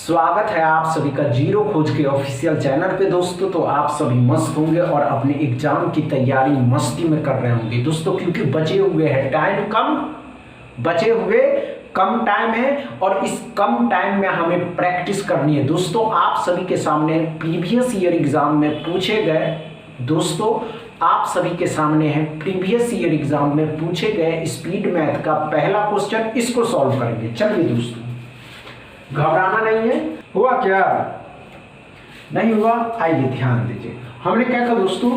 स्वागत है आप सभी का जीरो खोज के ऑफिशियल चैनल पे दोस्तों। तो आप सभी मस्त होंगे और अपने एग्जाम की तैयारी मस्ती में कर रहे होंगे दोस्तों, क्योंकि बचे हुए कम टाइम है और इस कम टाइम में हमें प्रैक्टिस करनी है दोस्तों। आप सभी के सामने प्रीवियस ईयर एग्जाम में पूछे गए प्रीवियस ईयर एग्जाम में पूछे गए स्पीड मैथ का पहला क्वेश्चन, इसको सॉल्व करेंगे। चलिए दोस्तों, घबराना नहीं है। हुआ क्या? नहीं हुआ? आइए ध्यान दीजिए। हमने क्या कहा दोस्तों,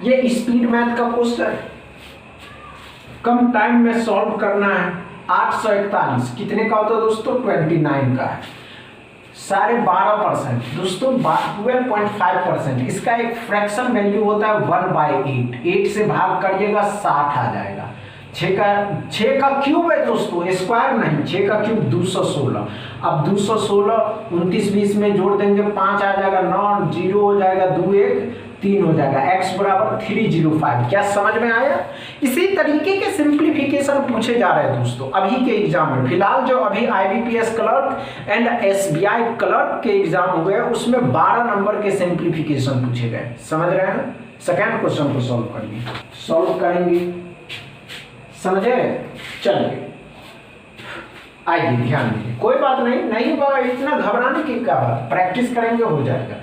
ये स्पीड मैथ का क्वेश्चन कम टाइम में सॉल्व करना है। 841 कितने का होता है दोस्तों? 29 का है। 12.5% दोस्तों 12.5%। इसका एक फ्रैक्शन वैल्यू होता है 1/8। 8 से भाग करिएगा 60 आ जाएगा। 6 का क्यूब है दोस्तों, स्क्वायर नहीं। 6 का क्यूब 216। अब 216 29 में जोड़ देंगे 5 आ जाएगा, 9 0 हो जाएगा, 2 1 3 हो जाएगा। x बराबर 305। क्या समझ में आया? इसी तरीके के सिंप्लीफिकेशन पूछे जा रहे हैं दोस्तों अभी के एग्जाम में। फिलहाल जो अभी IBPS clerk and SBI clerk के एग्जाम हो गए उसमें 12 नंबर के सिंप्लीफिकेशन पूछे गए। समझ रहे हैं? सेकेंड क्वेश्चन को सॉल्व करेंगे। समझे? चलिए आइए ध्यान दीजिए। कोई बात नहीं हुआ, इतना घबराने की क्या बात, प्रैक्टिस करेंगे हो जाएगा।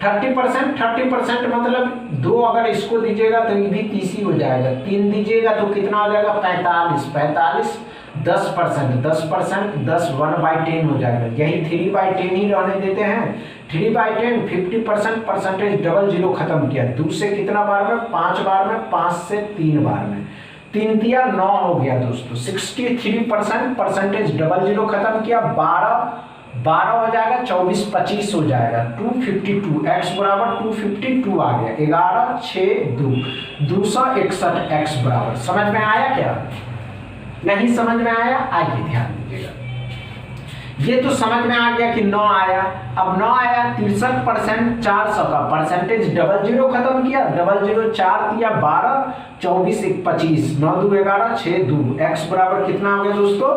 30% मतलब 2 अगर इसको दीजिएगा तो ये भी 30 हो जाएगा। 3 दीजिएगा तो कितना हो जाएगा? 45। 10% 10 1/10 हो जाएगा। यही 3/10 ही रहने देते हैं। 3/10 50% परसेंटेज डबल जीरो खत्म किया। 2 से कितना बार में? 5 बार में। 5 से 3 बार में। 3 दिया 9 हो गया दोस्तों। 63% परसेंटेज डबल जीरो खत्म किया। 12 हो जाएगा। 24 25 हो जाएगा। 252 x बराबर 252 आ गया। 11 6 2 261 x बराबर। समझ में आया क्या? नहीं समझ में आया? आइए ध्यान दीजिएगा। ये तो समझ में आ गया कि 9 आया। अब 9 आया 63% 400 का परसेंटेज डबल जीरो खत्म किया। डबल जीरो 4 दिया 12 24 1 25 9 2 11 6 2 x बराबर कितना हो गया दोस्तों?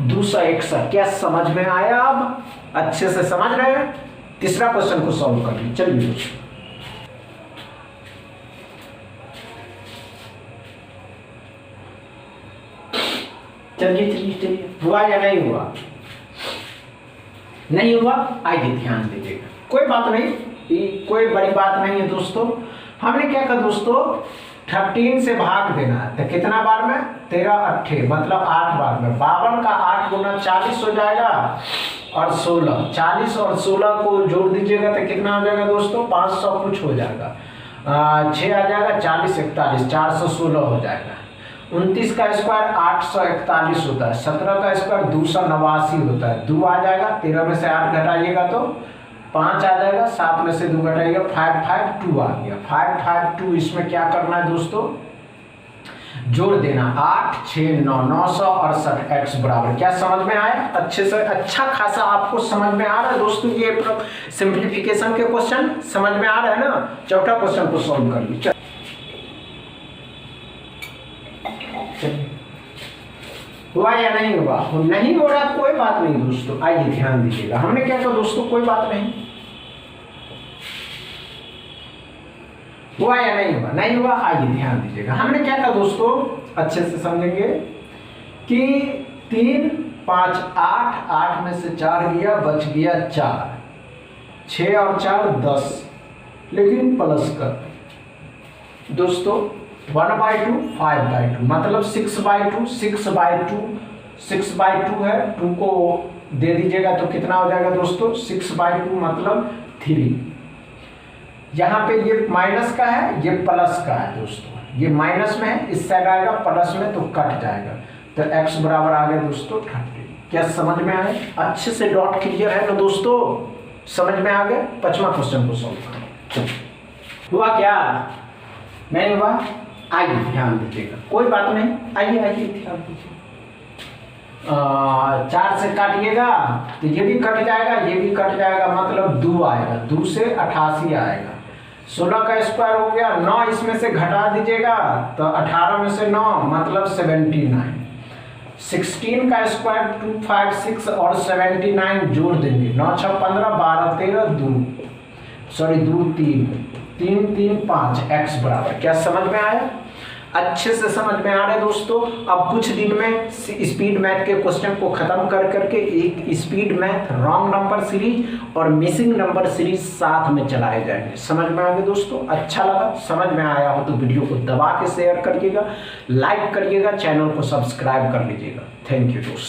261। क्या समझ में आया? अब अच्छे से समझ रहे हैं? तीसरा क्वेश्चन को सॉल्व कर लीजिए। चलिए चलिए हुआ या नहीं हुआ? नहीं हुआ? आइए ध्यान दीजिएगा। कोई बात नहीं, कोई बड़ी बात नहीं है दोस्तों। हमने क्या कहा दोस्तों, 13 से भाग देना है तो कितना बार में? 13 8 मतलब 8 बार में। 52 का 8 गुना 40 हो जाएगा और 16। 40 और 16 को जोड़ दीजिएगा तो कितना हो जाएगा दोस्तों? 500 कुछ हो जाएगा। 6 आ जाएगा। 40 41 416 हो जाएगा। 29 का स्क्वायर 841 होता है। 17 का स्क्वायर 289 होता है। 2 आ जाएगा। 13 में से 8 घटाइएगा तो 5 आ जाएगा। 7 में से 2 घटाइएगा 552 आ गया। 552 इसमें क्या करना है दोस्तों? जोड़ देना। 8 6 9 968 x बराबर। क्या समझ में आया? अच्छे से अच्छा खासा आपको समझ में आ रहा है दोस्तों? ये सिंप्लीफिकेशन के क्वेश्चन समझ में आ रहा है ना? चौथा क्वेश्चन को सॉल्व कर लीजिए। हुआ या नहीं हुआ? नहीं हो रहा कोई बात नहीं दोस्तों। आइए ध्यान दीजिएगा। हमने क्या कहा दोस्तों, कोई बात नहीं। हुआ या नहीं हुआ? नहीं हुआ। आइए ध्यान दीजिएगा। हमने क्या कहा दोस्तों, अच्छे से समझेंगे कि 3 5 8 में से 4 गया, बच गया 4। 6 और 4 10, लेकिन प्लस कर दोस्तों 1/2 5/2 मतलब 6/2 6/2 है। 2 को दे दीजिएगा तो कितना हो जाएगा दोस्तों? 6/2 मतलब 3। यहाँ पे ये माइनस का है, ये प्लस का है दोस्तों। ये माइनस में है, इस साइड आएगा, प्लस में तो कट जाएगा। तो x बराबर आ गया दोस्तों 30। क्या समझ में आया? अच्छे से डॉट क्लियर है ना दोस्तों? समझ में आ गया? 5वां क्वेश्चन को सॉल्व करो। हुआ क्या? नहीं हुआ? आइए ध्यान दीजिएगा। कोई बात नहीं। आइए ध्यान दीजिए। 4 से काटिएगा तो ये भी कट जाएगा, ये भी कट जाएगा, मतलब 2 आएगा। 2 से 88 आएगा। 16 का स्क्वायर हो गया। 9 इसमें से घटा दीजिएगा तो 18 में से 9 मतलब 79। 16 का स्क्वायर 256 और 79 जोड़ देंगे, 9 6 15 12 13 2 3 3 3 5 x बराबर। क्या समझ में आया? अच्छे से समझ में आ रहा है दोस्तों। अब कुछ दिन में स्पीड मैथ के क्वेश्चन को खत्म कर करके एक speed math, wrong number series और मिसिंग नंबर सीरीज साथ में चलाए जाएंगे। समझ में आ गया दोस्तों? अच्छा लगा, समझ में आया हो तो वीडियो को दबा के शेयर करिएगा, लाइक करिएगा, चैनल को सब्सक्राइब कर लीजिएगा। थैंक यू दोस्तों।